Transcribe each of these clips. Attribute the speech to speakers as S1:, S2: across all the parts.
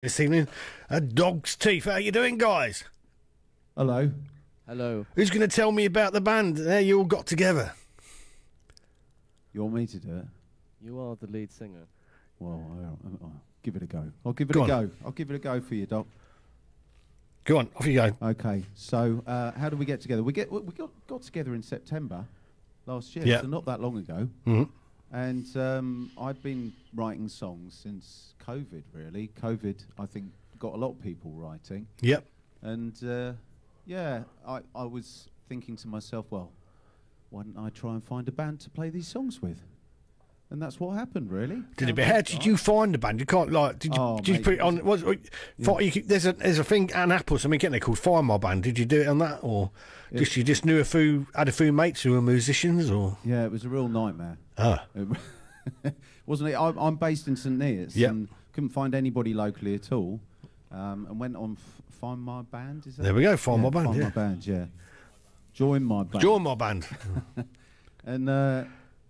S1: This evening, a dog's teeth. How you doing, guys?
S2: Hello.
S3: Hello.
S1: Who's going to tell me about the band how you all got together?
S2: You want me to do it?
S3: You are the lead singer.
S2: Well, I'll give it a go. I'll give it
S1: Go
S2: a
S1: on.
S2: go. I'll give it a go for you, Doc.
S1: Go on, off you go.
S2: Okay. So, how did we get together? We got together in September last year.
S1: Yeah.
S2: So not that long ago.
S1: Mm-hmm.
S2: And I've been writing songs since COVID. Really, COVID, I think, got a lot of people writing.
S1: Yep.
S2: And yeah, I was thinking to myself, well, why don't I try and find a band to play these songs with? And that's what happened, really.
S1: Did it? But how did you find the band? You can't like. Did you?
S2: Oh,
S1: did you
S2: mate,
S1: put it on? There's a thing an app or something, getting there called Find My Band. Did you do it on that, or
S2: Yeah.
S1: you just knew had a few mates who were musicians, or?
S2: Yeah, it was a real nightmare.
S1: Ah.
S2: Wasn't it? I'm based in St Neots
S1: Yep.
S2: and couldn't find anybody locally at all. And went on Find My Band. Is that?
S1: There we go. Find My Band.
S2: Find
S1: Yeah.
S2: My Band. Yeah. Join My Band.
S1: Join My Band.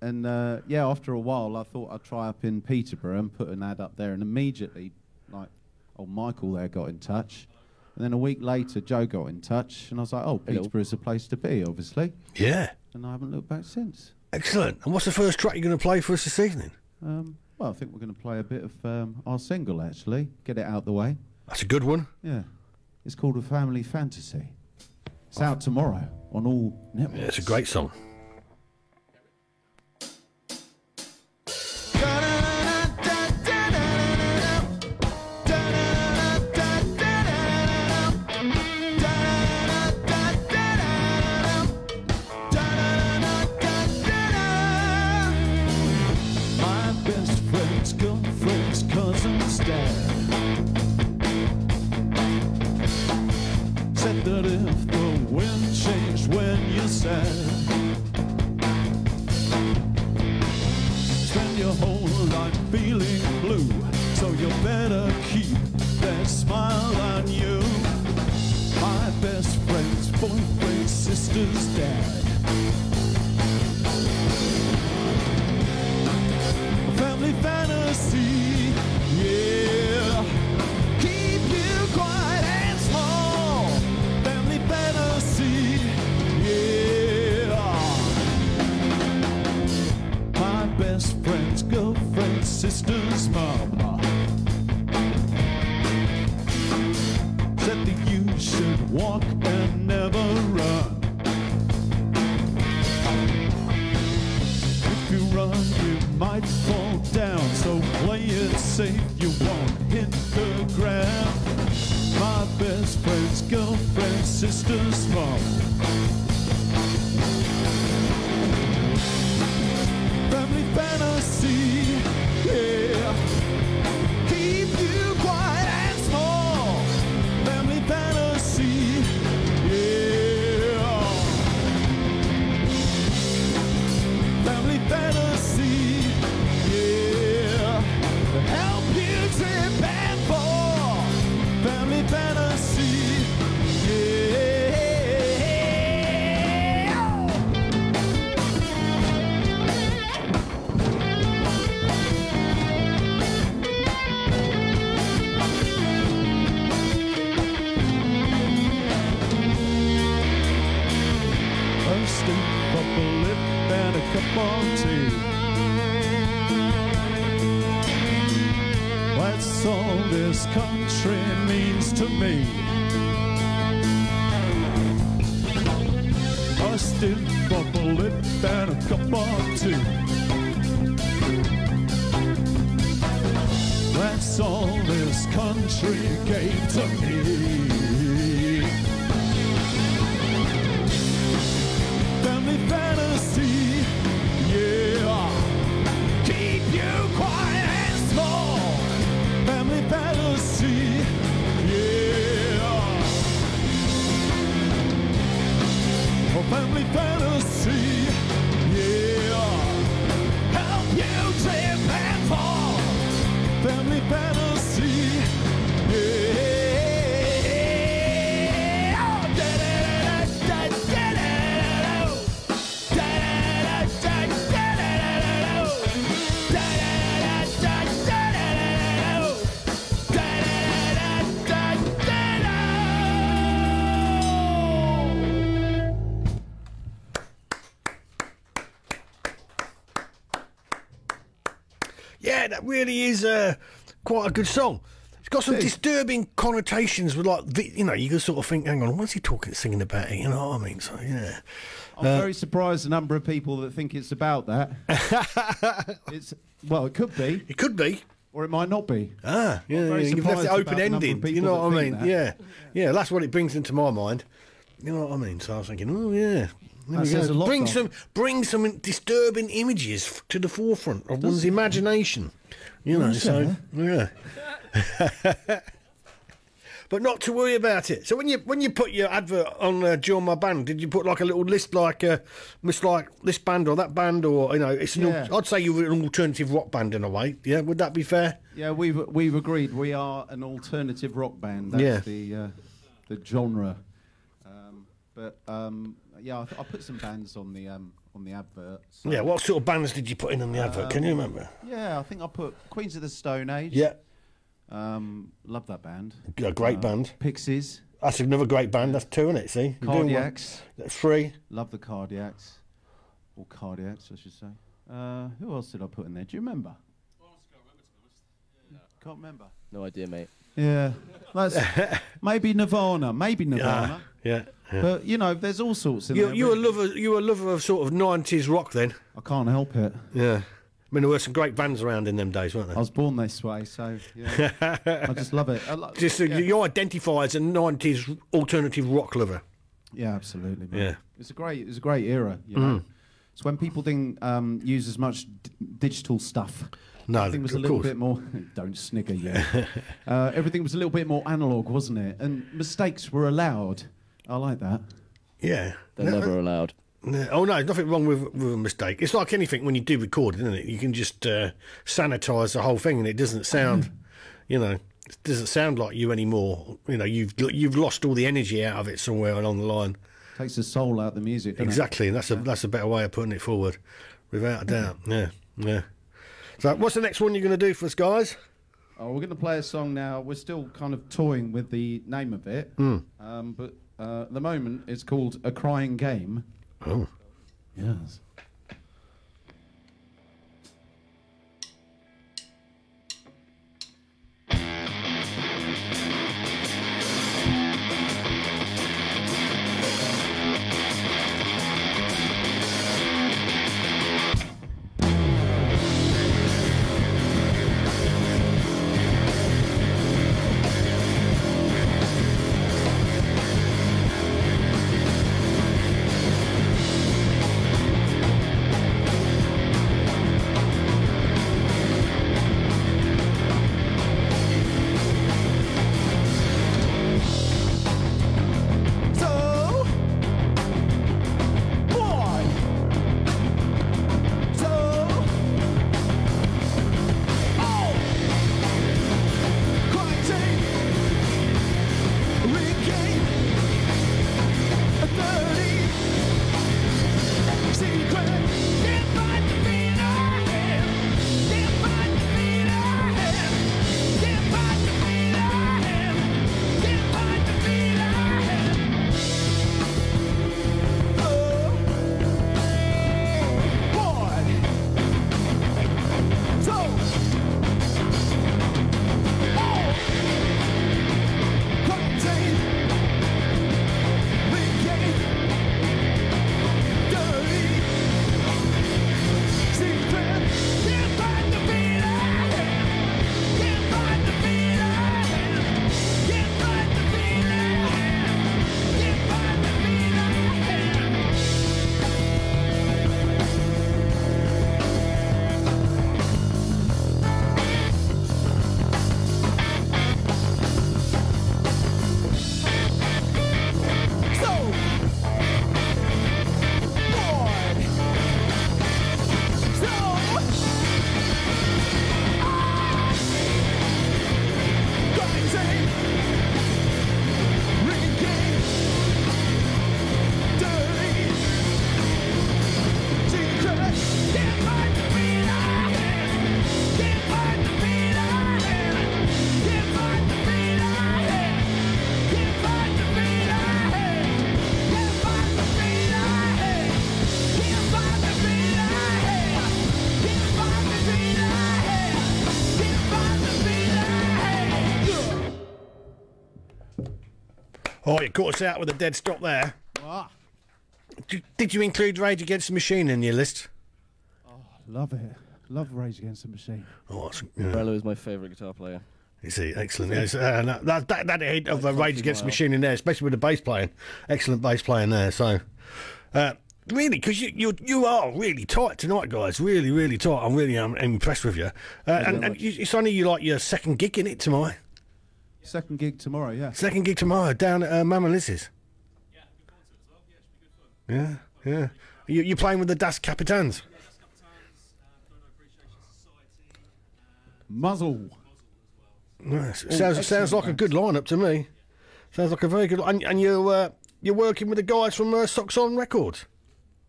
S2: And yeah, after a while, I thought I'd try up in Peterborough and put an ad up there, and immediately, like, old Michael there got in touch. And then a week later, Joe got in touch, and I was like, oh,
S3: Hello.
S2: Peterborough's a place to be, obviously.
S1: Yeah.
S2: And I haven't looked back since.
S1: Excellent. And what's the first track you're going to play for us this evening?
S2: Well, I think we're going to play a bit of our single, actually. Get it out the way.
S1: That's a good one.
S2: Yeah. It's called A Family Fantasy. It's out tomorrow on all networks.
S1: Yeah, it's a great song.
S2: My best friend's girlfriend's cousin's dad said that if the wind changed when you're sad, spend your whole life feeling blue, so you better keep that smile on you. My best friend's boyfriend's sister's dad, family fantasy, yeah. Keep you quiet and small. Family fantasy, yeah. My best friend's girlfriend's sister's mama said that you should walk and never run. If you run, you might fall down, so play it safe, you won't hit the ground. My best friend's girlfriend's sister's mom, family fantasy, yeah. Keep you quiet and small. Family fantasy, yeah. Family fantasy, yeah. Help you trip and fall. Family fantasy, yeah. A stick of a lip and a cup of tea. That's all this country means to me. A stiff of a lip and a cup of tea. That's all this country gave to me. Family fantasy, yeah. Keep you quiet and small. Family fantasy, yeah. Oh, family fantasy, yeah. Help you trip and fall. Family fantasy, yeah.
S1: that really is quite a good song. It's got some disturbing connotations with, like, you know, you can sort of think, hang on, what's he singing about it? You know what I mean? So, yeah.
S4: I'm very surprised the number of people that think it's about that. Well, it could be.
S1: It could be.
S4: Or it might not be.
S1: Yeah. You've left it open-ended. You know what I mean?
S4: That.
S1: Yeah. That's what it brings into my mind. You know what I mean? So I was thinking, oh yeah.
S4: That says a lot,
S1: bring some disturbing images to the forefront of one's imagination. You know, so yeah. But not to worry about it. So when you put your advert on Join My Band, did you put like a little list like this band or that band, or you know, it's I'd say you were an alternative rock band in a way. Yeah, would that be fair?
S4: Yeah, we've agreed we are an alternative rock band. That's the genre. I put some bands on the advert. So.
S1: Yeah, what sort of bands did you put in on the advert? Can you remember?
S4: Yeah, I think I put Queens of the Stone Age.
S1: Yeah.
S4: Love that band.
S1: A great band.
S4: Pixies.
S1: That's another great band. That's two, isn't it? See?
S4: Cardiacs.
S1: That's three.
S4: Love the Cardiacs. Or Cardiacs, I should say. Who else did I put in there? Do you remember? Can't remember.
S3: No idea, mate.
S4: Yeah. That's maybe Nirvana.
S1: Yeah.
S4: But, you know, there's all sorts in there.
S1: You were a lover of sort of 90s rock then?
S4: I can't help it.
S1: Yeah. I mean, there were some great bands around in them days, weren't there?
S4: I was born this way, so yeah. I just love it.
S1: You identify as a 90s alternative rock lover.
S4: Yeah, absolutely. Man.
S1: Yeah.
S4: It's a great era, you know. It's when people didn't use as much digital stuff.
S1: No,
S4: everything was a little bit more. Don't snigger, yeah. Everything was a little bit more analog, wasn't it? And mistakes were allowed. I like that.
S1: Yeah,
S3: they're never allowed.
S1: No, oh no, there's nothing wrong with a mistake. It's like anything when you do record, isn't it? You can just sanitise the whole thing, and it doesn't sound, you know, it doesn't sound like you anymore. You know, you've lost all the energy out of it somewhere along the line.
S4: Takes the soul out of the music. Doesn't
S1: exactly,
S4: it?
S1: And that's a better way of putting it forward, without a doubt. Yeah. So, what's the next one you're going to do for us, guys?
S4: Oh, we're going to play a song now. We're still kind of toying with the name of it, but at the moment it's called A Crying Game.
S1: Oh.
S4: Yes.
S1: Oh, you caught us out with a dead stop there.
S4: Ah,
S1: Did you include Rage Against the Machine in your list?
S4: love it. Love Rage Against the Machine.
S1: Oh, that's,
S3: Morello is my favourite guitar player.
S1: you see, excellent. Yes, that hint of Rage
S3: Funky
S1: Against the
S3: Mile.
S1: Machine in there, especially with the bass playing. Excellent bass playing there. So, really, because you are really tight tonight, guys. Really, really tight. I'm really impressed with you. It's only your second gig in it tomorrow.
S4: Second gig tomorrow, yeah.
S1: Second gig tomorrow down at Mam and Liz's.
S5: Yeah, looking forward to it as well. Yeah, it should be good fun.
S1: Yeah, yeah. You're playing with the Das Capitans.
S5: Yeah, that's Capitans, Dodo Appreciation Society,
S4: Muzzle.
S1: Nice.
S4: Oh,
S1: Sounds
S4: excellent
S1: like a good lineup to me. Sounds like a very good. And you're working with the guys from Socks On Records.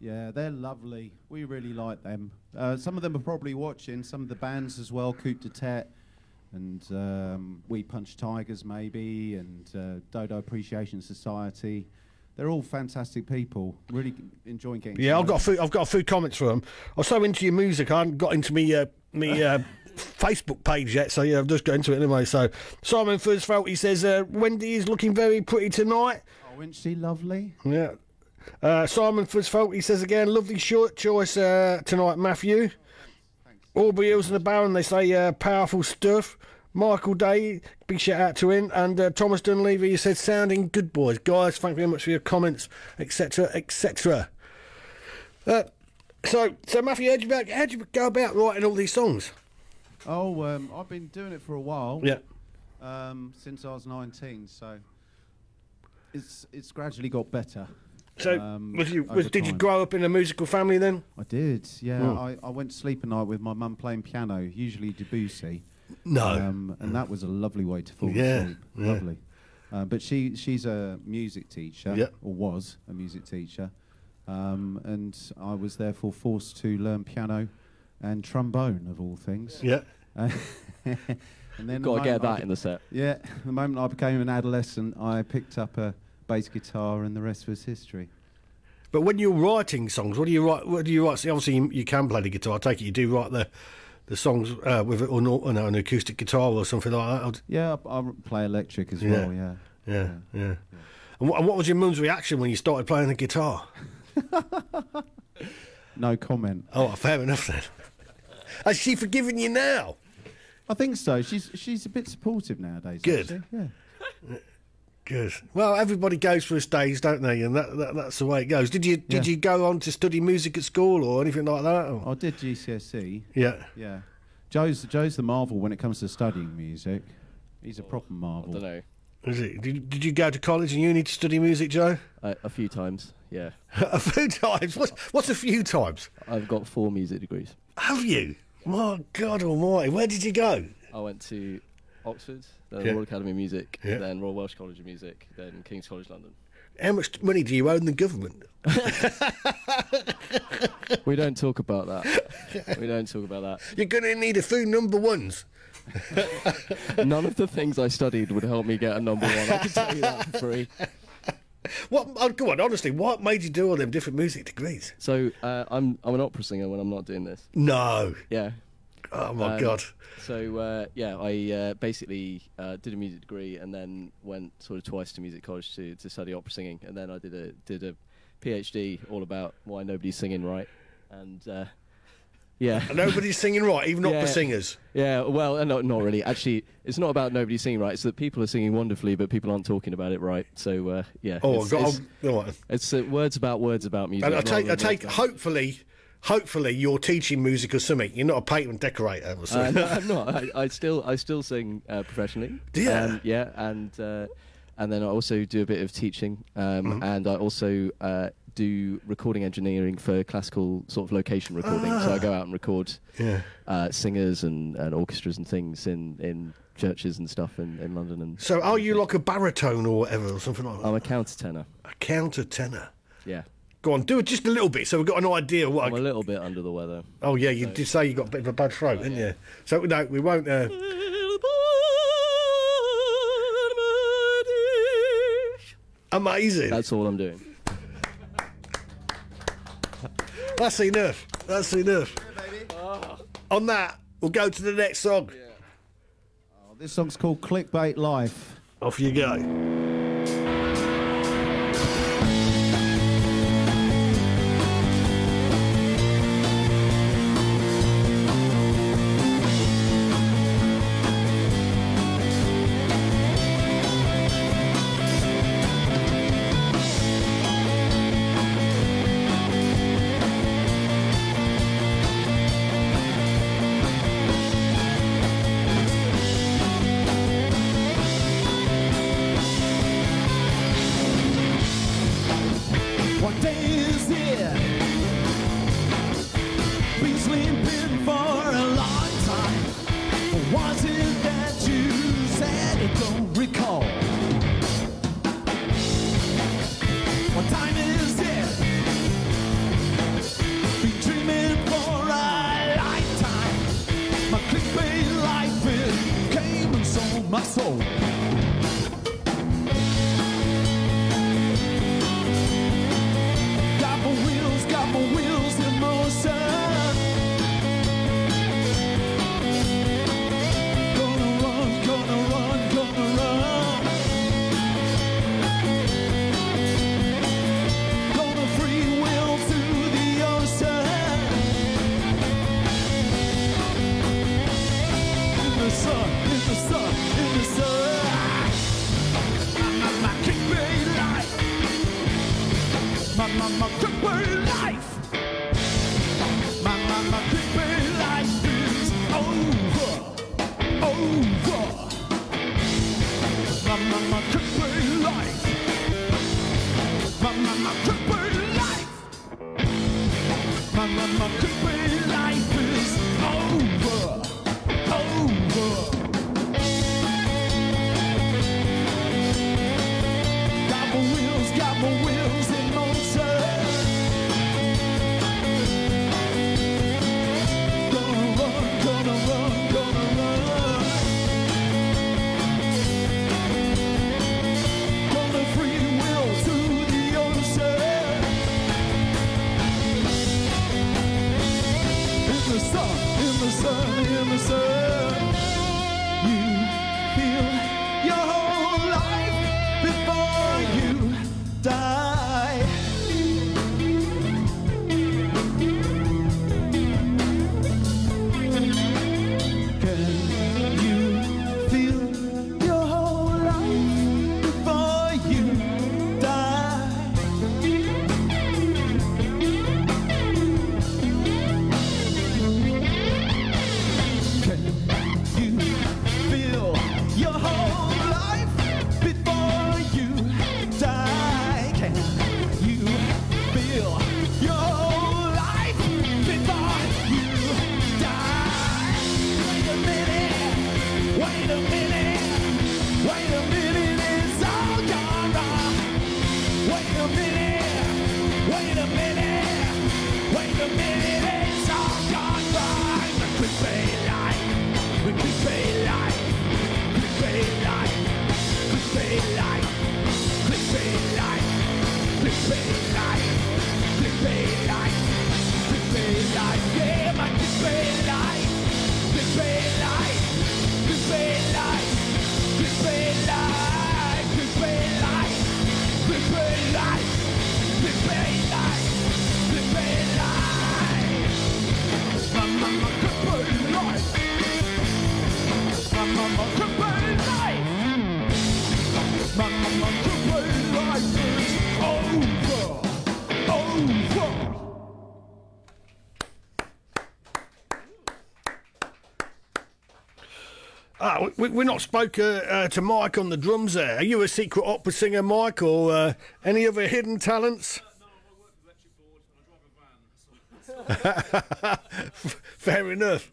S4: Yeah, they're lovely. We really like them. Some of them are probably watching. Some of the bands as well, Coup de Tete, and We Punch Tigers maybe, and Dodo Appreciation Society. They're all fantastic people. Really enjoying getting.
S1: Yeah,
S4: to
S1: I've
S4: know
S1: got a few comments from them. I was so into your music, I hadn't got into me Facebook page yet, so yeah, I've just got into it anyway. So Simon Fursfeld, he says Wendy is looking very pretty tonight.
S4: Oh, isn't she lovely?
S1: Yeah. Simon Fursfeld, he says again, lovely short choice tonight, Matthew. Aubrey Hills and the Baron, they say powerful stuff. Michael Day, big shout out to him. And Thomas Dunleavy, he said sounding good, boys. Guys, thank you very much for your comments, etc., etc. So Matthew, how'd you go about writing all these songs?
S4: Oh, I've been doing it for a while.
S1: Yeah.
S4: Since I was 19, so it's gradually got better.
S1: So
S4: over
S1: did you
S4: time.
S1: grow up in a musical family then?
S4: I did, yeah.
S1: Oh.
S4: I went to sleep at night with my mum playing piano, usually Debussy.
S1: No.
S4: And that was a lovely way to fall
S1: Yeah,
S4: asleep.
S1: yeah.
S4: Lovely. But she's a music teacher,
S1: Yeah.
S4: or was a music teacher. And I was therefore forced to learn piano and trombone, of all things.
S1: Yeah.
S4: And then
S3: Got to
S4: the
S3: get
S4: moment I
S3: that in the set.
S4: Yeah, the moment I became an adolescent, I picked up a bass guitar, and the rest was history.
S1: But when you're writing songs, what do you write? See, obviously you can play the guitar. I take it you do write the songs with it, or not, an acoustic guitar or something like that.
S4: Yeah, I play electric as
S1: Yeah.
S4: well. Yeah.
S1: Yeah. And what was your mum's reaction when you started playing the guitar?
S4: No comment.
S1: Oh, fair enough then. Has she forgiven you now?
S4: I think so. She's a bit supportive nowadays.
S1: Good.
S4: Actually. Yeah.
S1: Good. Well, everybody goes through a stage, don't they? And that's the way it goes. Did you go on to study music at school or anything like that? Or?
S4: I did GCSE.
S1: Yeah.
S4: Yeah. Joe's the marvel when it comes to studying music. He's a proper
S3: I
S4: marvel.
S3: don't know.
S1: Is it? Did you go to college and uni to study music, Joe?
S3: A few times, yeah.
S1: A few times. What's a few times?
S3: I've got 4 music degrees.
S1: Have you? My God Almighty! Where did you go?
S3: I went to Oxford, then
S1: Yeah.
S3: Royal Academy of Music,
S1: Yeah.
S3: then Royal Welsh College of Music, then King's College London.
S1: How much money do you owe the government?
S3: We don't talk about that. We don't talk about that.
S1: You're going to need a few number ones.
S3: None of the things I studied would help me get a number 1. I can tell you that for free.
S1: What? Oh, go on, honestly. What made you do all them different music degrees?
S3: So I'm an opera singer when I'm not doing this.
S1: No.
S3: Yeah.
S1: Oh my God.
S3: So I basically did a music degree and then went sort of twice to music college to study opera singing, and then I did a PhD all about why nobody's singing right, and yeah.
S1: Nobody's singing right, even opera
S3: Yeah.
S1: singers.
S3: Yeah, well, not really. Actually, it's not about nobody singing right. It's that people are singing wonderfully, but people aren't talking about it right. So yeah.
S1: Oh,
S3: it's words about music.
S1: And I
S3: rather than
S1: take.
S3: words about-
S1: Hopefully, you're teaching music or something. You're not a patent decorator or something.
S3: No, I'm not. I still sing professionally.
S1: Do you?
S3: Yeah, and then I also do a bit of teaching, and I also do recording engineering for classical sort of location recording. So I go out and record singers and orchestras and things in churches and stuff in London. And
S1: So, are you like a baritone or whatever, or something like that?
S3: I'm a countertenor.
S1: A countertenor.
S3: Yeah,
S1: Go on, do it just a little bit, so we've got an idea of what.
S3: I'm a little bit under the weather.
S1: Oh yeah, you did say you got a bit of a bad throat, didn't you? So no, we won't. Amazing.
S3: That's all I'm doing.
S1: That's enough. That's enough. On that, we'll go to the next song.
S4: This song's called Clickbait Life.
S1: Off you go.
S2: day is here. Been sleeping for a long time. Was it that you said I don't recall? What time is it? Been dreaming for a lifetime. My clickbait life it came and sold my soul. Got my wheels in motion. Gonna run, gonna run, gonna run. Gonna free wheel to the ocean. In the sun, in the sun, in the sun. My clickbait life. My clickbait life. My clickbait life is over, over. My clickbait life. My clickbait life. My clickbait life is over, over. Got my wheels in motion. Gonna run, gonna run, gonna run. Gonna free will to the ocean. In the sun, in the sun, in the sun. You feel your whole life before you die. Can you feel your whole life before you die? Can you feel your whole life before you die? Can you feel your whole life before you die? Wait a minute, wait a minute, wait a minute, it's all gone wrong. Wait a minute, wait a minute, wait a minute, it's all gone wrong. The clickbait life, the clickbait life, clickbait life, clickbait life, clickbait life, clickbait life, clickbait life, clickbait life, yeah, my clickbait life, clickbait life, clickbait life, clickbait life, clickbait life, clickbait life, clickbait life, clickbait life. My clickbait life. My clickbait life. My clickbait life is over, over.
S1: We're not spoke to Mike on the drums there. Are you a secret opera singer, Mike, or any other hidden talents?
S5: No, I work with electric board and I drive a van. So
S1: Fair enough.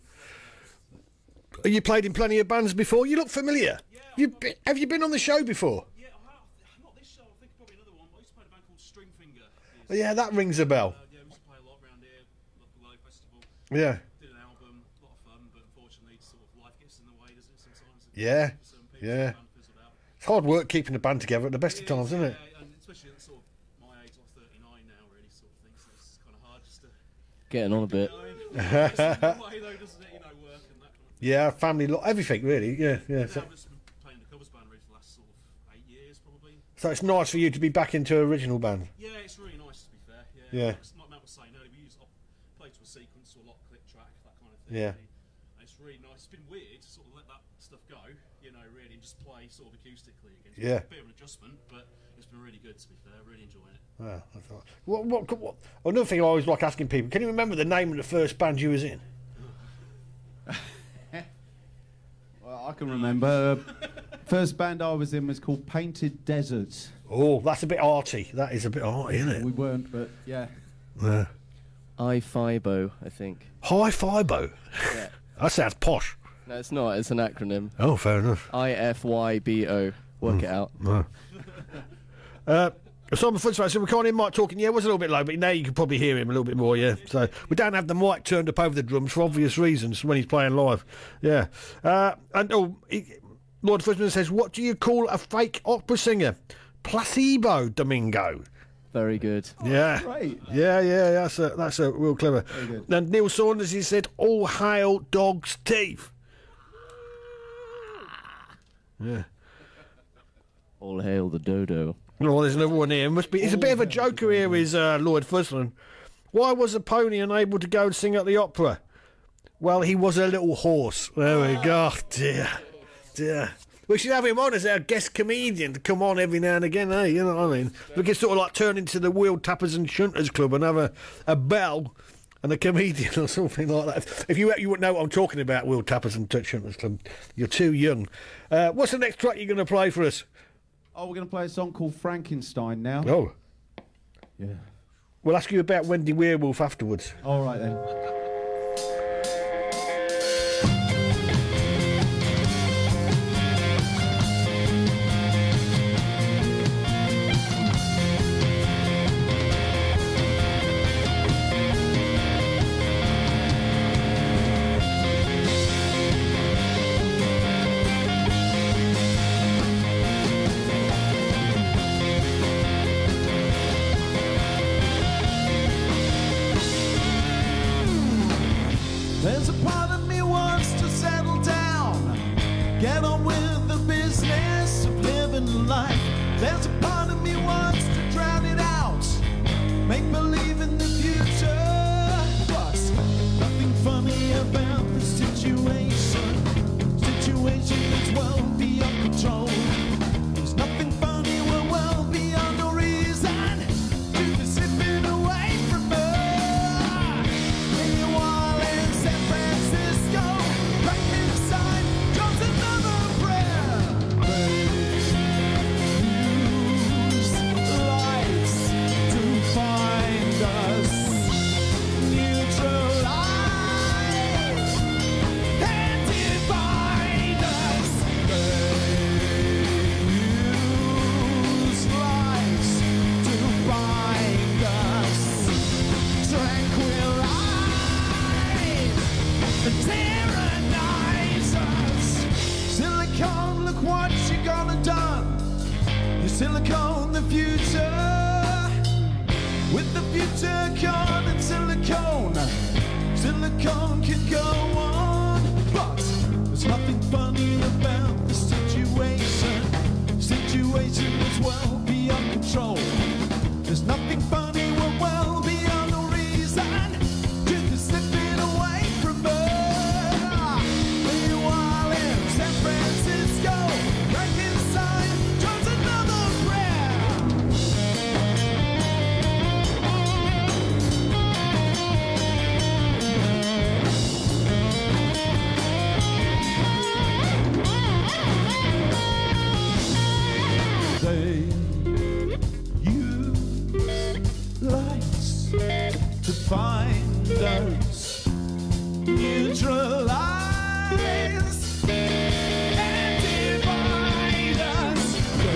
S1: You played in plenty of bands before. You look familiar.
S5: Yeah,
S1: Have you been on the show before?
S5: yeah, I have. Not this show. I think probably another one. I used to play in a band called Stringfinger.
S1: Yeah, that rings a bell.
S5: Yeah, we used to play a lot around here. Loved the Low Festival.
S1: Yeah.
S5: Did an album, a lot of fun, but unfortunately, sort of life gets in the way, doesn't it? Sometimes.
S1: Yeah,
S5: For certain people,
S1: yeah.
S5: the band fizzled out.
S1: It's hard work keeping the band together at the best of times, isn't it?
S5: Yeah, and especially at sort of my age, I'm 39 now, really, sort of thing. So it's kind of hard just to.
S3: Getting on a bit.
S5: It's in the way though, doesn't it? You know, work and that kind of thing.
S1: Yeah, family, everything really. Yeah, yeah.
S5: Now
S1: So,
S5: I've just been playing the covers band really for the last sort of 8 years, probably.
S1: so it's nice for you to be back into original band.
S5: Yeah, it's really nice to be fair.
S1: Yeah.
S5: Like Matt was saying earlier, we use play to a sequence or a lot click track, that kind of thing.
S1: Yeah.
S5: And it's really nice. It's been weird to sort of let that stuff go, you know, really, and just play sort of acoustically again. It's
S1: Yeah.
S5: a bit of an adjustment, but it's been really good to be fair. Really enjoying it.
S1: Wow, that's all right. What, another thing I always like asking people: can you remember the name of the first band you was in?
S4: Well, I can remember. First band I was in was called Painted Deserts.
S1: Oh, that's a bit arty. That is a bit arty, isn't it?
S4: We weren't, but yeah.
S1: Yeah.
S3: IFIBO, I think.
S1: High Fibo.
S3: Yeah.
S1: That sounds posh.
S3: No, it's not. It's an acronym.
S1: Oh, fair enough.
S3: IFYBO. Work it out.
S1: No. Simon Footsman said we can't hear Mike talking. Yeah, it was a little bit low, but now you can probably hear him a little bit more. Yeah, so we don't have the mic turned up over the drums for obvious reasons when he's playing live. Yeah, Lord Footsman says, "What do you call a fake opera singer?" Placebo, Domingo.
S3: Very good.
S1: Yeah,
S4: Great.
S1: yeah. That's a real clever.
S4: Very good.
S1: And Neil Saunders, he said, "All hail dog's teeth." Yeah.
S3: All hail the dodo.
S1: Oh, there's another one here. Must be. It's a bit of a joker here, is Lord Fussland. Why was the pony unable to go and sing at the opera? Well, he was a little horse. There we go. Dear. We should have him on as our guest comedian to come on every now and again, eh? You know what I mean? We could sort of like turn into the Wheel Tappers and Shunters Club and have a bell and a comedian or something like that. If you wouldn't know what I'm talking about, Wheel Tappers and Shunters Club, you're too young. What's the next track you're going to play for us?
S4: Oh, we're going to play a song called Frankenstein now.
S1: Oh.
S4: Yeah.
S1: We'll ask you about Wendy Werewolf afterwards.
S4: All right then.
S2: There's a part of me wants to settle down, get on with the business of living life. There's a part of me wants to drown it out, make believe in the future. But nothing funny about the situation. Situation is well beyond control. There's nothing funny, we're well beyond the reason to be slipping away from her. Meanwhile in San Francisco, right inside, comes another prayer. Use lights to find us, neutralize and divide us. Use lights to bind us, tranquilize and tyrannize us. Silicone, look what you gonna done. You silicone the future. With the future gone and silicone, silicone can go on. But there's nothing funny about the situation. Situation is well beyond control. There's nothing funny, we're well beyond the reason to be slipping away from her. Meanwhile in San Francisco, right inside, comes another prayer. They use lights to find us, neutralize and divide us. They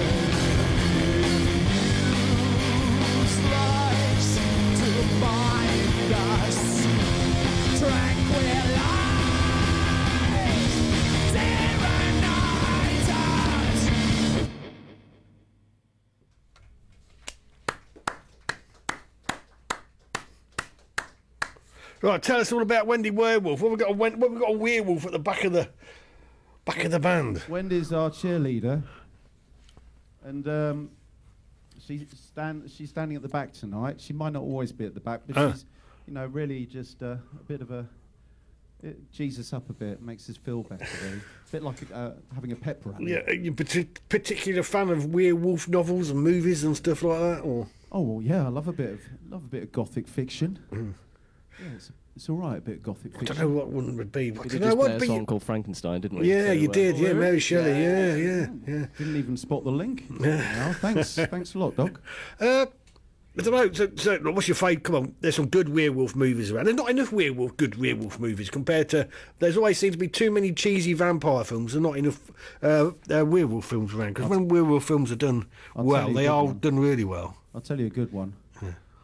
S2: use lights to bind us, tranquilize, tyrannize us.
S1: Right, tell us all about Wendy Werewolf. What we got? What we got a werewolf at the back of the band.
S4: Wendy's our cheerleader, and she's standing at the back tonight. She might not always be at the back, but she's, really just a bit of Jesus up a bit, makes us feel better. Really. A bit like having a pep rally.
S1: Yeah, are you particular fan of werewolf novels and movies and stuff like that, or?
S4: Oh well, yeah, I love a bit of gothic fiction. Yeah, it's It's all right, a bit gothic
S1: I
S4: fiction.
S1: don't know what one would be. But
S3: We
S1: you
S3: did
S1: know
S3: just
S1: what
S3: play
S1: would
S3: a
S1: be?
S3: song called Frankenstein, didn't we?
S1: Yeah,
S3: So,
S1: you did. Yeah, Mary Shelley. Yeah.
S4: Didn't even spot the link. Well, thanks a lot, Doc.
S1: I don't know. So what's your favourite? Come on, there's some good werewolf movies around. There's not enough good werewolf movies compared to. There's always seems to be too many cheesy vampire films and not enough werewolf films around. Because when werewolf films are done
S4: I'll
S1: well,
S4: tell you a
S1: they
S4: good
S1: are
S4: one.
S1: done really well.
S4: I'll tell you a good one.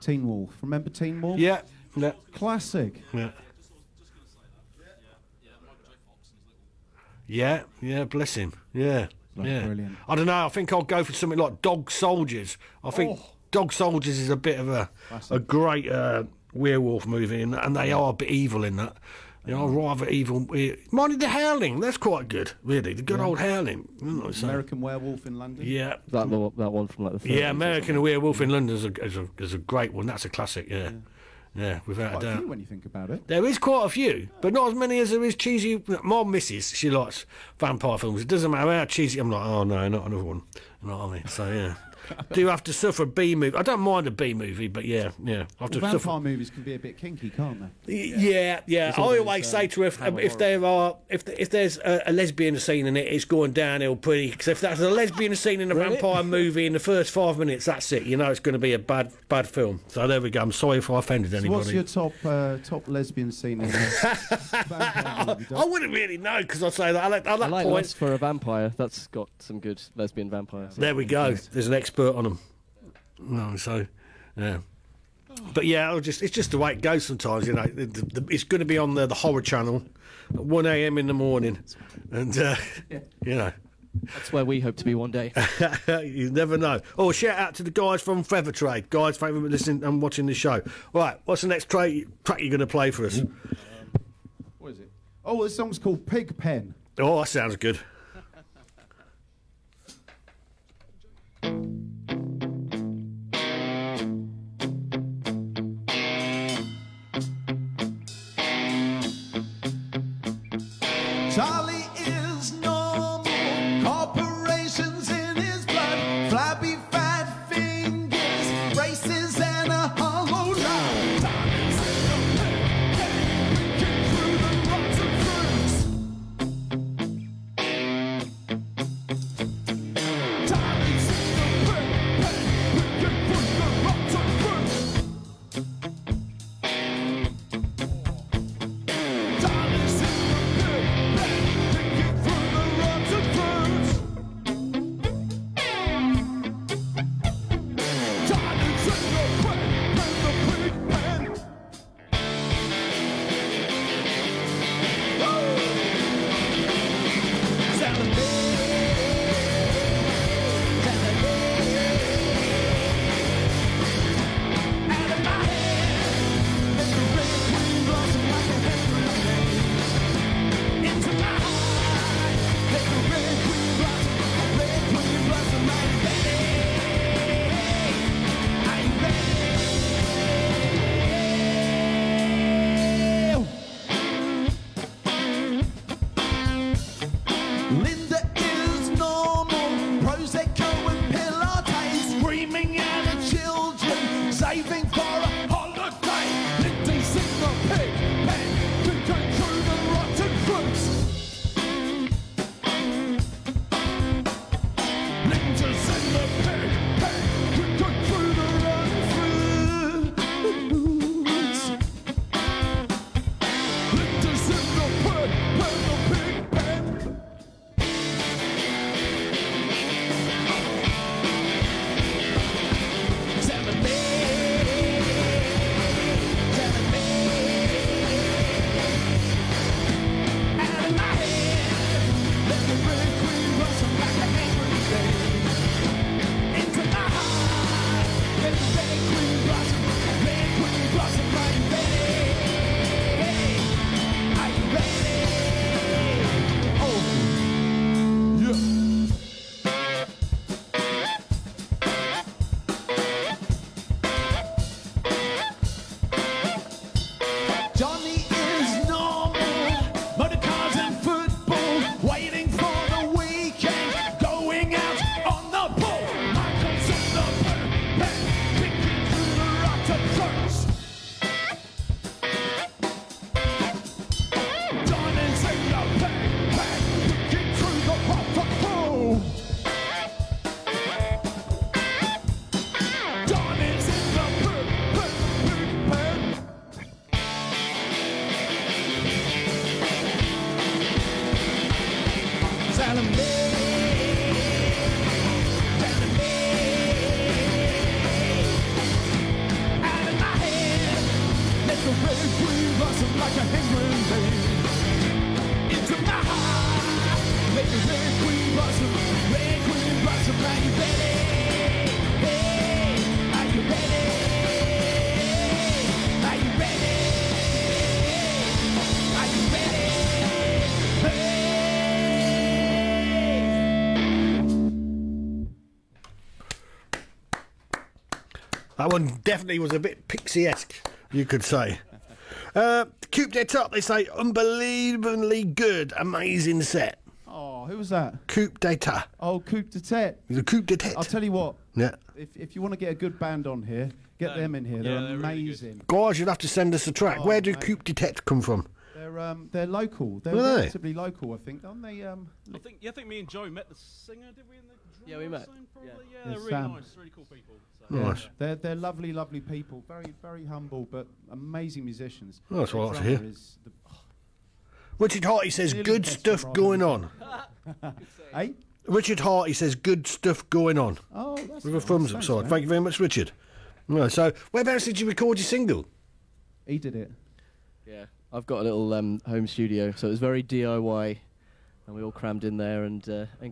S4: Teen Wolf. Remember Teen Wolf?
S1: Yeah, yeah,
S4: Classic.
S1: yeah. Yeah, bless him. Yeah,
S4: That's
S1: yeah.
S4: brilliant.
S1: I don't know. I think I'll go for something like Dog Soldiers. I think Dog Soldiers is a bit of a great werewolf movie, and they are a bit evil in that. They are rather evil. Minded the Howling. That's quite good, really. The good old Howling. So,
S4: American Werewolf in London.
S1: yeah.
S3: That one from like the 30s
S1: Yeah,
S3: or
S1: American Werewolf in London is a great one. That's a classic, yeah, without
S4: Quite
S1: a
S4: a
S1: doubt.
S4: few when you think about it.
S1: There is quite a few, but not as many as there is cheesy. My missus, she likes vampire films. It doesn't matter how cheesy. I'm like, oh no, not another one. You know what I mean? So yeah, do have to suffer a B movie. I don't mind a B movie, but yeah, I have to
S4: Well,
S1: suffer.
S4: vampire movies can be a bit kinky, can't they?
S1: Yeah. I
S4: always,
S1: always say to her,
S4: Hammer
S1: if there's a lesbian scene in it, it's going downhill pretty. Because if there's a lesbian scene in a vampire movie in the first 5 minutes, that's it. You know it's going to be a bad film. So there we go. I'm sorry if I offended
S4: So
S1: anybody.
S4: what's your top lesbian scene in a vampire movie,
S1: I
S4: Doc?
S1: wouldn't really know because I say that at that
S3: I like
S1: point.
S3: Lust for a Vampire. That's got some good lesbian vampires.
S1: There we go. There's an expert on them. No, so yeah. But yeah, it's just the way it goes sometimes. You know, it's going to be on the horror channel at 1 a.m. in the morning, and you know,
S3: That's where we hope to be one day.
S1: you never know. Oh, shout out to the guys from Feather Trade. Guys, thank you for listening and watching the show. Right, what's the next track you're going to play for us?
S4: What is it? Oh, this song's called Pig Pen.
S1: Oh, that sounds good.
S2: Charlie is normal, corporations in his blood, flabby fat fingers, braces and a hollow line. Tommy's in the pig, picking through the rotten fruits. Tommy's in the pig, picking through the rotten fruits. Tommy's in the pig, picking through the rotten fruits.
S1: That one definitely was a bit Pixie-esque, you could say. Coupe d'Etat, they say, unbelievably good, amazing set.
S4: Oh, who was that?
S1: Coupe d'Etat.
S4: Oh, Coupe d'Etat.
S1: The Coupe d'Etat.
S4: I'll tell you what.
S1: Yeah.
S4: If you want to get a good band on here, get them in here. They're
S5: they're really
S4: amazing.
S1: Guys, you'd have to send us a track. Where do
S4: mate.
S1: Coupe d'Etat come from?
S4: They're local. They're
S1: Are they?
S4: relatively local, I think, aren't they?
S5: I think me and Joe met the singer, did we? In the
S3: Yeah, we met.
S5: scene, probably?
S3: Yeah.
S5: Yeah,
S4: Yeah,
S5: they're really
S4: Sam.
S5: nice, really cool people. So.
S4: Yeah,
S1: Nice.
S4: they're lovely, lovely people. Very, very humble, but amazing musicians.
S1: Oh, that's what I
S4: The
S1: like to hear.
S4: drummer is the-
S1: Richard Harty says,
S4: Nearly
S1: good
S4: best
S1: stuff
S4: of
S1: going on.
S4: Hey?
S1: Richard Harty says, good stuff going on.
S4: Oh, that's
S1: With a
S4: nice.
S1: thumbs up
S4: Thanks,
S1: side.
S4: mate.
S1: Thank you very much, Richard. Right, so, whereabouts did you record your single?
S4: He did it.
S3: Yeah, I've got a little home studio, so it was very DIY, and we all crammed in there and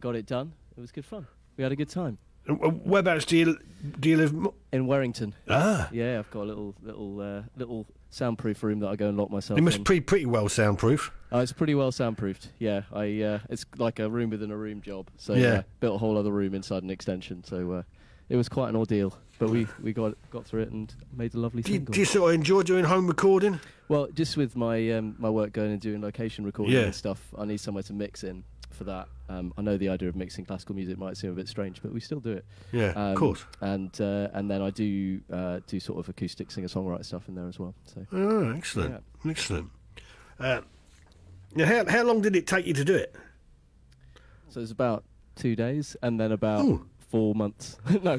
S3: got it done. It was good fun. We had a good time.
S1: Whereabouts do you live?
S3: In Warrington.
S1: Ah,
S3: Yeah, I've got a little soundproof room that I go and lock myself
S1: it must
S3: in.
S1: be pretty well soundproof.
S3: It's pretty well soundproofed. Yeah, it's like a room within a room job. So
S1: Yeah.
S3: built a whole other room inside an extension. So it was quite an ordeal, but we got through it and made a lovely single.
S1: Do you sort of enjoy doing home recording?
S3: Well, just with my my work going and doing location recording
S1: Yeah.
S3: and stuff, I need somewhere to mix in for that. I know the idea of mixing classical music might seem a bit strange, but we still do it.
S1: Yeah, of course.
S3: And then I do sort of acoustic singer-songwriter stuff in there as well. So
S1: Oh, excellent. Excellent. Now, how long did it take you to do it?
S3: so it's about 2 days, and then about
S1: Ooh.
S3: 4 months. No,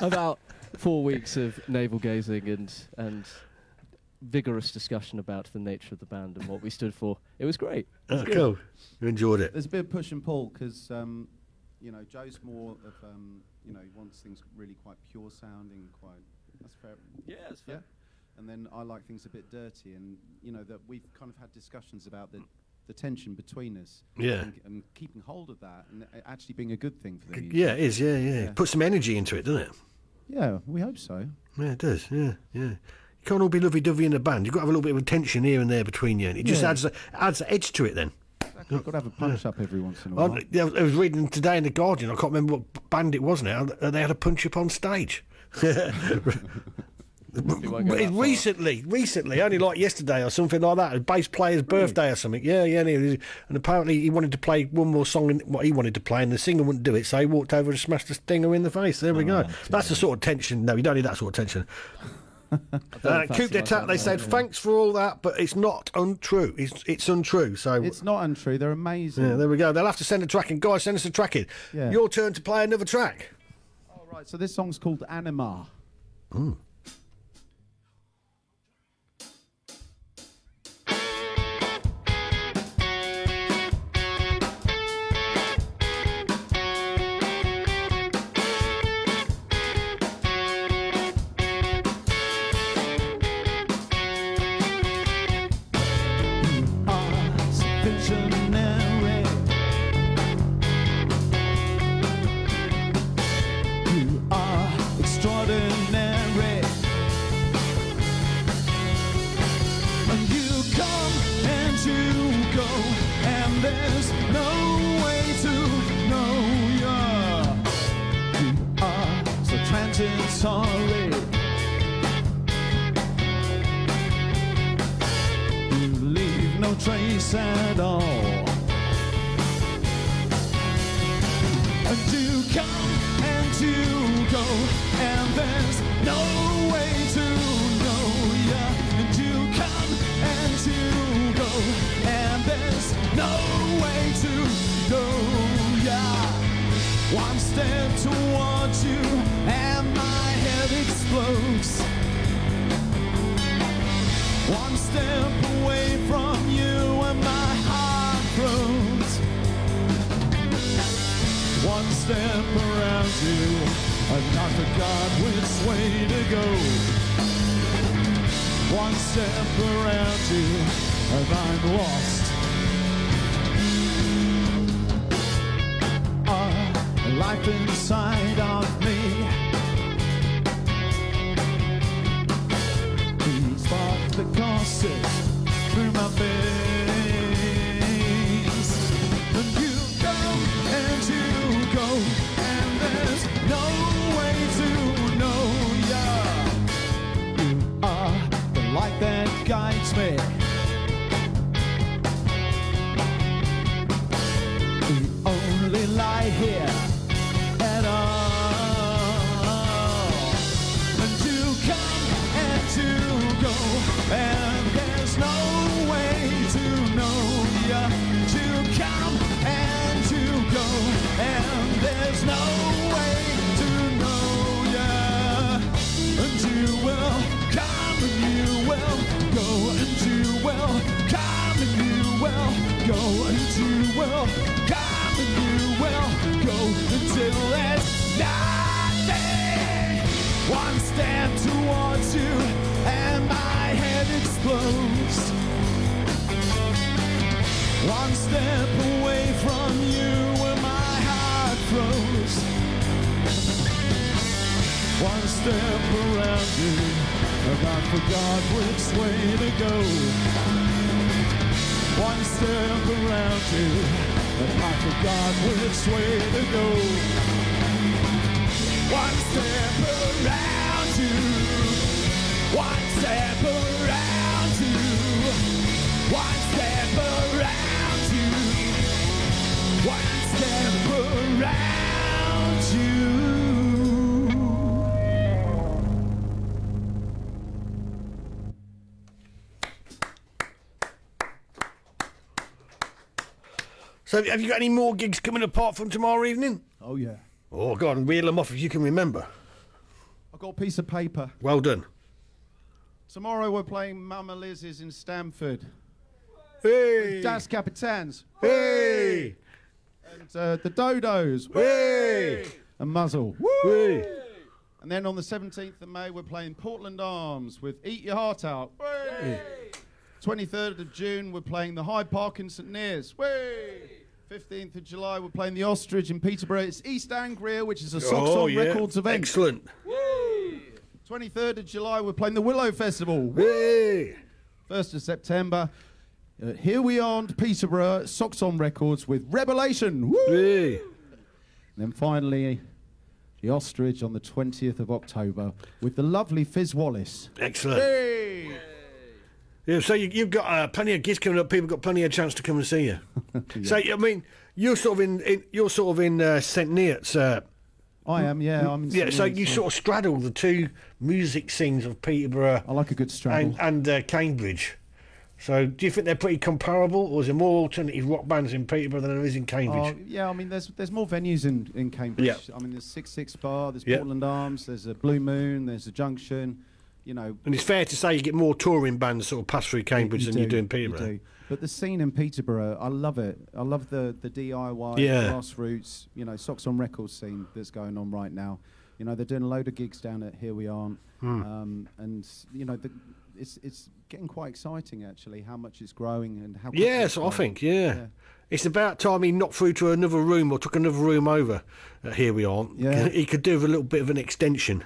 S3: about 4 weeks of navel gazing and vigorous discussion about the nature of the band and what we stood for. It was great.
S1: Oh, cool. You enjoyed it.
S4: There's a bit of push and pull because, Joe's more of, he wants things really quite pure sounding, quite. That's fair.
S3: Yeah, that's fair.
S4: Yeah. And then I like things a bit dirty, and that we've kind of had discussions about the tension between us.
S1: Yeah.
S4: And keeping hold of that, and it actually being a good thing for the music.
S1: Yeah, it is. Yeah.
S4: Yeah.
S1: Put some energy into it, doesn't it?
S4: Yeah, we hope so.
S1: Yeah, it does. Yeah. You can't all be lovey-dovey in the band. You've got to have a little bit of tension here and there between you. And it just
S4: Yeah.
S1: adds the edge to it then.
S4: Exactly. You've got to have a punch up every once in a while.
S1: I was reading today in The Guardian, I can't remember what band it was now, they had a punch-up on stage.
S3: won't go that far.
S1: Recently, only like yesterday or something like that, a bass player's birthday or something. Yeah, and apparently he wanted to play one more song in what he wanted to play, and the singer wouldn't do it, so he walked over and smashed the stinger in the face. There we go. That's the sort of tension. No, you don't need that sort of tension. Coupe d'Etat, they said, thanks for all that, but it's not untrue. It's untrue. So
S4: It's not untrue. They're amazing.
S1: yeah, there we go. They'll have to send a track in. Guys, send us a track in.
S4: Yeah.
S1: Your turn to play another track.
S4: All right. So this song's called Anima. Visionary. You are extraordinary. And you come and you go, and there's no way to know you. You are so transitory. You leave no trace at all. And you come and you go, and there's no way to know ya. And you come and you go, and there's no way to know ya. One step towards you, and my head explodes. One step away from you, and my heart grows. One step around you, and I forgot which way to go. One step around you, and I'm lost. Life inside of me. Please spark the courses through my veins. And you come and you go, and there's no way to know guides me. The only light here at all. And to come and to go, and there's no way to know ya. To come and to go, and there's no way to know ya. And you will come and you will go, and you will come and you will go, and you will come and you will go until there's nothing. One step towards you and my head explodes. One step away from you and my heart froze. One step around you and I forgot which way to go. One step around you and I forgot which way to go. One step around you. One step around you. One step around you. One step around you.
S1: So have you got any more gigs coming apart from tomorrow evening?
S4: Oh yeah.
S1: Oh, go on, reel them off if you can remember.
S4: I've got a piece of paper.
S1: Well done.
S4: Tomorrow we're playing Mama Liz's in Stamford.
S1: Hey!
S4: Das Capitans.
S1: Hey!
S4: And the Dodos.
S1: Hey!
S4: And Muzzle.
S1: Hey!
S4: And then on the 17th of May we're playing Portland Arms with Eat Your Heart Out. 23rd of June we're playing the Hyde Park in St Neots. 15th of July we're playing the Ostrich in Peterborough. It's East Anglia, which is a Socks On Records event.
S1: Excellent.
S4: 23rd of July we're playing the Willow Festival.
S1: Hey!
S4: 1st of September, Here We Are in Peterborough, Socks On Records with Revelation. Woo!
S1: Hey!
S4: And then finally, the Ostrich on the 20th of October with the lovely Fizz Wallace.
S1: Excellent.
S4: Hey!
S1: Yeah, so you've got plenty of gigs coming up. People got plenty of chance to come and see you.
S4: Yeah.
S1: So I mean, you're sort of in St Neots.
S4: I am, yeah. I'm in
S1: Yeah,
S4: St
S1: so
S4: Neots,
S1: you sort of straddle the two music scenes of Peterborough
S4: I like a good straddle.
S1: and Cambridge. So do you think they're pretty comparable, or is there more alternative rock bands in Peterborough than there is in Cambridge?
S4: Yeah, I mean, there's more venues in Cambridge.
S1: Yeah.
S4: I mean, there's 66 Bar, there's
S1: Yeah.
S4: Portland Arms, there's a Blue Moon, there's a Junction. You know,
S1: And it's fair to say you get more touring bands sort of pass through Cambridge than you do in
S4: you
S1: Peterborough.
S4: do. But the scene in Peterborough, I love it. I love the DIY,
S1: Yeah.
S4: grassroots, Socks On Records scene that's going on right now. You know, they're doing a load of gigs down at Here We Aren't.
S1: Hmm.
S4: And, it's getting quite exciting, actually, how much it's growing and how...
S1: Yeah,
S4: quickly it's
S1: so I
S4: growing.
S1: think, yeah. It's about time he knocked through to another room or took another room over. Here we are.
S4: Yeah.
S1: He could do with a little bit of an extension.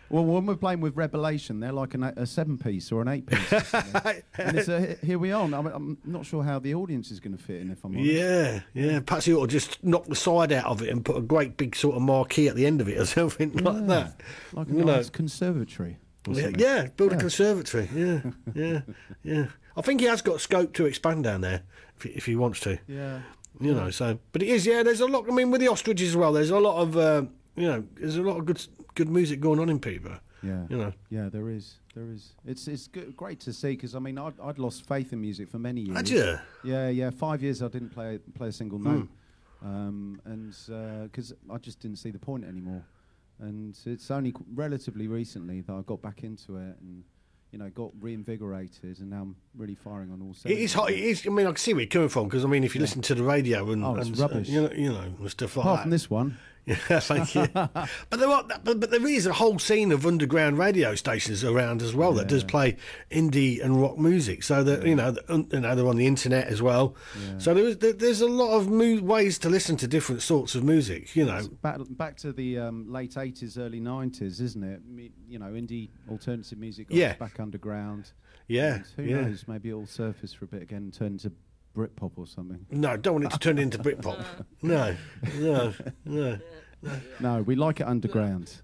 S4: Well, when we're playing with Revelation, they're like a 7-piece or an 8-piece. or something. And it's Here We Are. I'm not sure how the audience is going to fit in, if I'm honest.
S1: Yeah. Perhaps he ought to just knock the side out of it and put a great big sort of marquee at the end of it or something like that.
S4: Like a
S1: You know.
S4: nice conservatory. or something.
S1: Yeah, build a
S4: Yeah.
S1: conservatory. Yeah. I think he has got scope to expand down there if he wants to.
S4: Yeah.
S1: You know, so but it is. Yeah, there's a lot. I mean, with the Ostriches as well, there's a lot of there's a lot of good music going on in Peterborough.
S4: Yeah.
S1: You know.
S4: Yeah, there is. It's good, great to see, because I mean I'd lost faith in music for many years.
S1: Had you?
S4: Yeah. 5 years I didn't play a single note, and because I just didn't see the point anymore. And it's only relatively recently that I got back into it and got reinvigorated, and now I'm really firing on all
S1: It
S4: cylinders.
S1: is hot. It is. I mean, I can see where you're coming from, because I mean, if you listen to the radio and,
S4: Oh, it's
S1: and
S4: rubbish.
S1: you know, and stuff like
S4: Apart
S1: that.
S4: from this one.
S1: Yeah, thank you. but there is a whole scene of underground radio stations around as well that does play indie and rock music. So that they're on the internet as well.
S4: Yeah.
S1: So there's a lot of ways to listen to different sorts of music. You know,
S4: It's back to the late 80s, early 90s, isn't it? Indie alternative music got back underground.
S1: yeah,
S4: And who
S1: yeah.
S4: knows? Maybe it'll surface for a bit again and turn into Britpop or something.
S1: No, don't want it to turn into Britpop. No.
S4: No, we like it underground.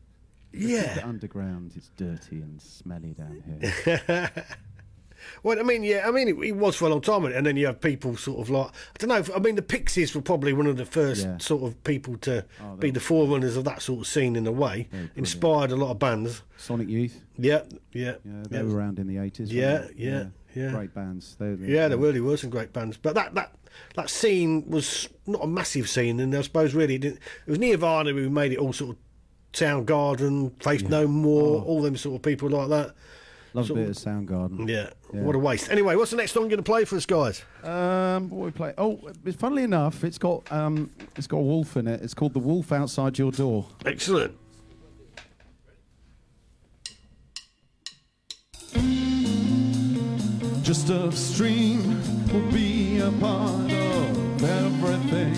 S4: Keep it
S1: Yeah.
S4: underground. It's dirty and smelly down here.
S1: Well, I mean, yeah, I mean, it was for a long time, and then you have people sort of like, I don't know, I mean, the Pixies were probably one of the first sort of people to be the forerunners of that sort of scene in a way. Inspired a lot of bands.
S4: Sonic Youth.
S1: Yeah.
S4: They were around in the 80s.
S1: Yeah.
S4: Great bands. There
S1: really were some great bands. But that scene was not a massive scene, and I suppose really it was Nirvana who made it all sort of Soundgarden, Faith No More, all them sort of people like that.
S4: Love a bit of Soundgarden.
S1: Yeah, what a waste. Anyway, what's the next song you're going to play for us, guys?
S4: What we play? Oh, funnily enough, it's got a wolf in it. It's called The Wolf Outside Your Door.
S1: Excellent.
S2: Just upstream will be a part of everything.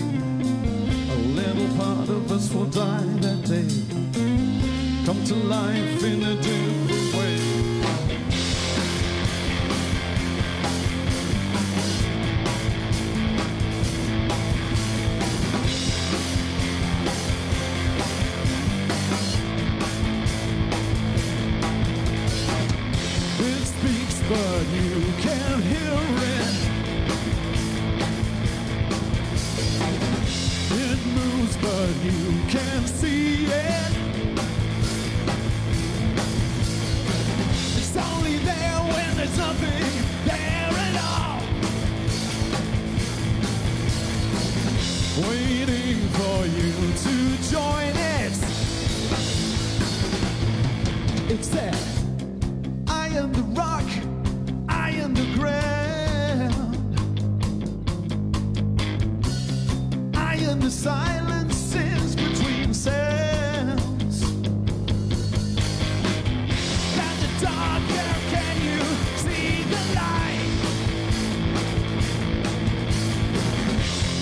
S2: A little part of us will die that day. Come to life in a different way. It speaks, but you can't hear it. It moves, but you can't see it. It's only there when there's nothing there at all. Waiting for you to join it. It's there. I am the rock, I am the ground. I am the silences between sounds. And the darker, can you see the light?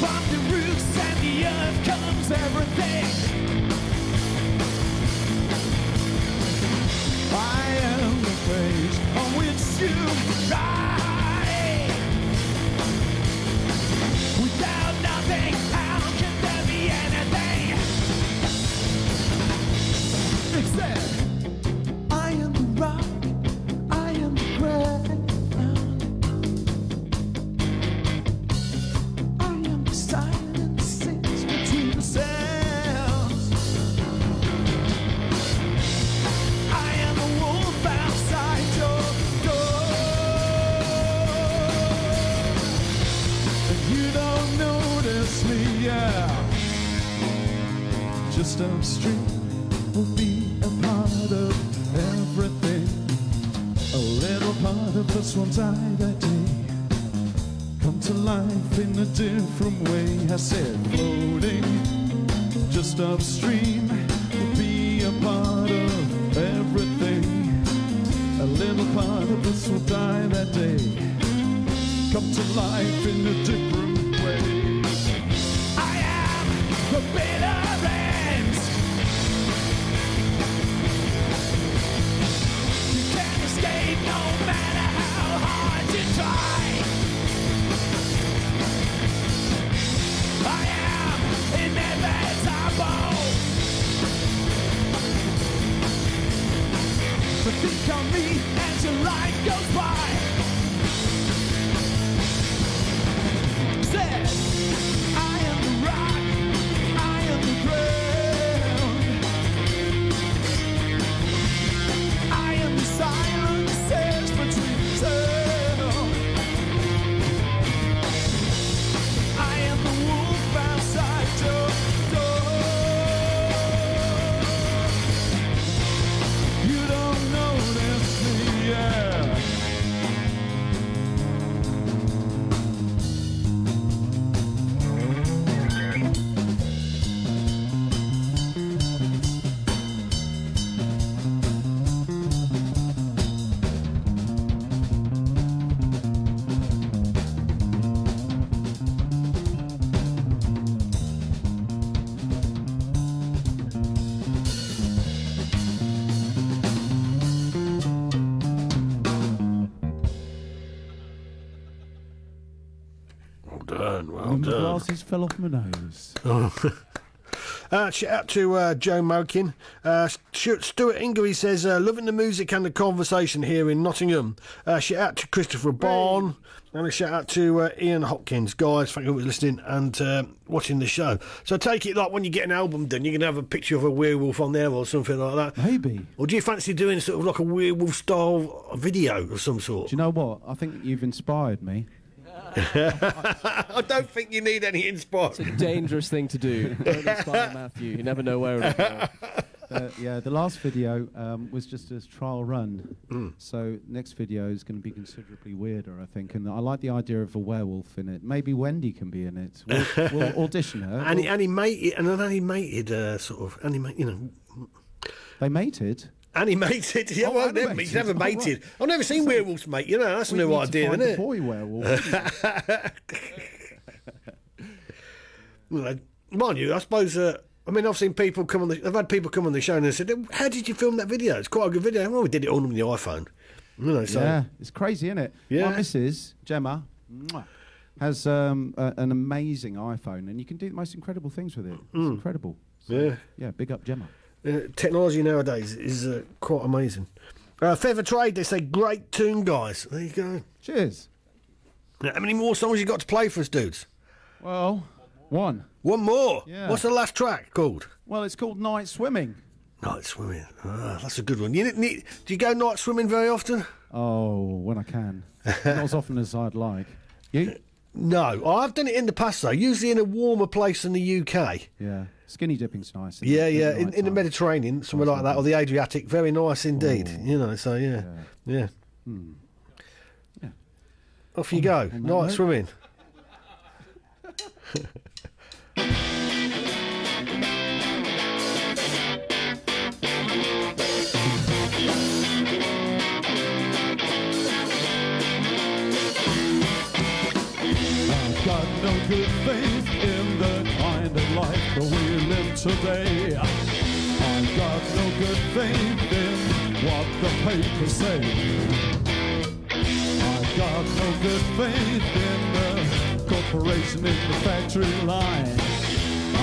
S2: From the roots and the earth comes everything. I am the page on which you ride. Without nothing, how can there be anything? Except I am the rock, I am the ground. I am the silences between the sounds. I am a wolf outside your door. And you don't notice me, yeah. Just upstream will be a part of everything. A little part of us will die that day. Come to life in a different way. I said floating just upstream will be a part of everything. A little part of us will die that day. Come to life in a different way. I am the bitter end. You can't escape no matter how hard you try. I am inevitable. But think on me as your life goes by. Said, I am the rock, I am the ground. I am the silences between sound. I am the wolf outside your door. You don't notice me, yeah.
S1: Well done, well
S4: And the
S1: done.
S4: glasses fell off my nose.
S1: Shout out to Joe Mokin. Stuart Ingery says, loving the music and the conversation here in Nottingham. Shout out to Christopher Barn. And a shout out to Ian Hopkins. Guys, thank you for listening and watching the show. So take it like when you get an album done, you can have a picture of a werewolf on there or something like that.
S4: Maybe.
S1: Or do you fancy doing sort of like a werewolf style video of some sort?
S4: Do you know what? I think you've inspired me.
S1: I don't think you need any inspiration.
S3: It's a dangerous thing to do. Don't inspire Matthew. You never know where it'll go.
S4: Yeah, the last video was just a trial run. So next video is going to be considerably weirder, I think. And I like the idea of a werewolf in it. Maybe Wendy can be in it. We'll audition her.
S1: Animated, and an animated sort of
S4: They mated.
S1: Animated, yeah.
S4: Oh,
S1: Well,
S4: animated.
S1: he's never
S4: Oh,
S1: mated.
S4: right.
S1: I've never seen werewolves mate. You know, that's a
S4: We
S1: new
S4: need to
S1: idea,
S4: find
S1: isn't
S4: a
S1: it?
S4: boy werewolf.
S1: Well, mind you, I suppose. I mean, I've seen people come on. I've had people come on the show and they said, "How did you film that video? It's quite a good video." Well, we did it all on the iPhone. You know, so
S4: Yeah, it's crazy, isn't it?
S1: Yeah.
S4: My missus, Gemma, has an amazing iPhone, and you can do the most incredible things with it. It's incredible. So,
S1: Yeah.
S4: big up Gemma.
S1: Technology nowadays is quite amazing. Feather Trade, they say, great tune, guys. There you go.
S4: Cheers.
S1: Now, how many more songs you got to play for us, dudes?
S4: Well, one.
S1: One more.
S4: Yeah.
S1: What's the last track called?
S4: Well, it's called Night Swimming.
S1: Night swimming. Ah, that's a good one. Do you go night swimming very often?
S4: Oh, when I can. Not as often as I'd like. You?
S1: No, I've done it in the past though. Usually in a warmer place in the UK.
S4: Yeah. Skinny dipping's nice.
S1: Yeah,
S4: in
S1: yeah,
S4: the
S1: in the
S4: night-time.
S1: Mediterranean, somewhere like that, or the Adriatic. Very nice indeed. You know, so yeah.
S4: Yeah.
S1: Off you go.
S4: on that
S1: Night
S4: note.
S1: swimming.
S2: I've got no good faith in the kind of life that we live today. I've got no good faith in what the papers say. I've got no good faith in the corporation in the factory line.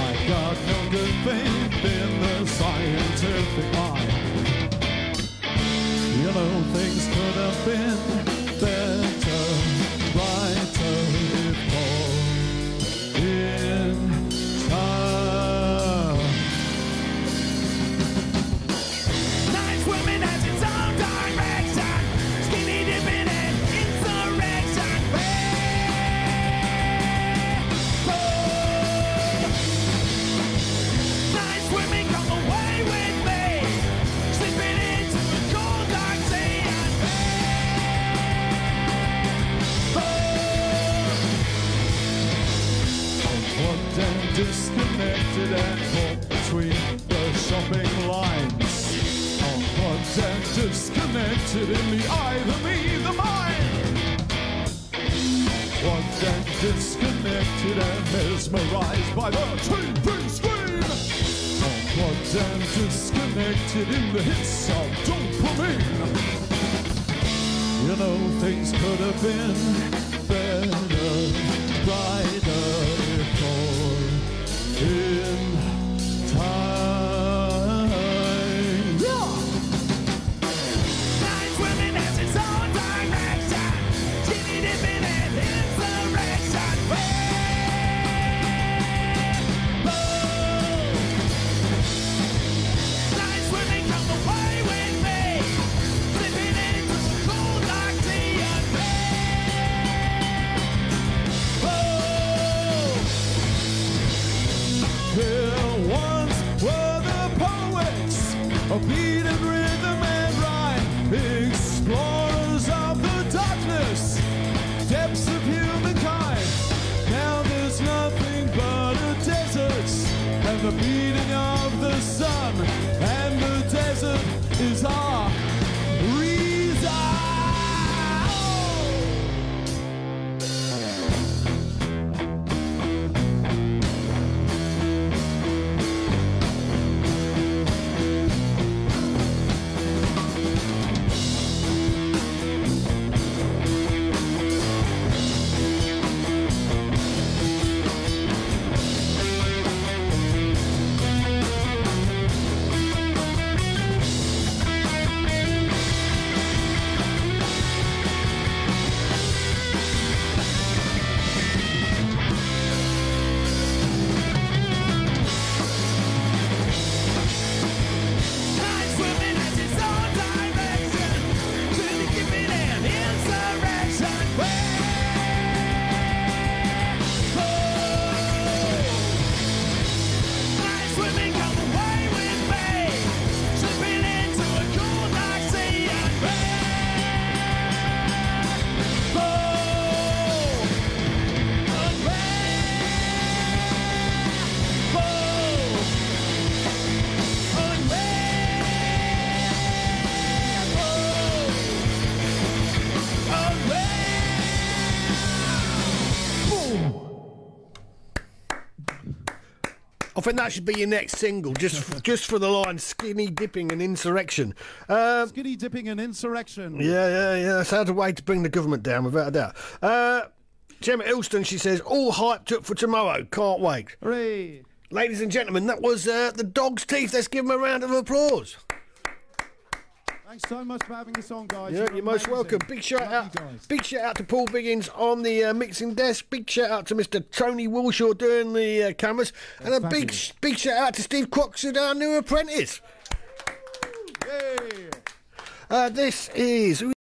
S2: I've got no good faith in the scientific mind. You know, things could have been better, brighter, if all in time.
S6: Night swimming has its own direction, skinny dipping and insurrection. Night swimming, come away with me, slipping into the cold dark sea and
S2: Unplugged and disconnected and caught between the shopping lines. Unplugged and disconnected in the eye, the me, the mind. Unplugged and disconnected and mesmerized by the TV screen. Unplugged and disconnected in the hits of dopamine. You know, things could have been better, brighter, if all in time. Yeah!
S6: night swimming has its own direction, skinny dipping and insurrection. Night swimming, come away with me, slipping into the cold dark sea and
S2: There once were the poets, a beat and rhythm and rhyme, explorers of the darkness, depths of humankind. Now there's nothing but a desert, and the beating of the sun, and the desert is our reason.
S1: think that should be your next single, just for the line "Skinny Dipping and Insurrection."
S4: Skinny dipping and insurrection.
S1: Yeah. That's how to way to bring the government down, without a doubt. Gemma Ilston, she says, all hyped up for tomorrow. Can't wait.
S4: Hooray!
S1: Ladies and gentlemen, that was the Dog's Teeth. Let's give them a round of applause.
S4: Thanks so much for having us on, guys.
S1: Yeah, you're most welcome. Big shout out to Paul Biggins on the mixing desk. Big shout out to Mr. Tony Walshaw doing the cameras, and a big shout out to Steve Croxford, our new apprentice.
S4: Yay!
S1: This is.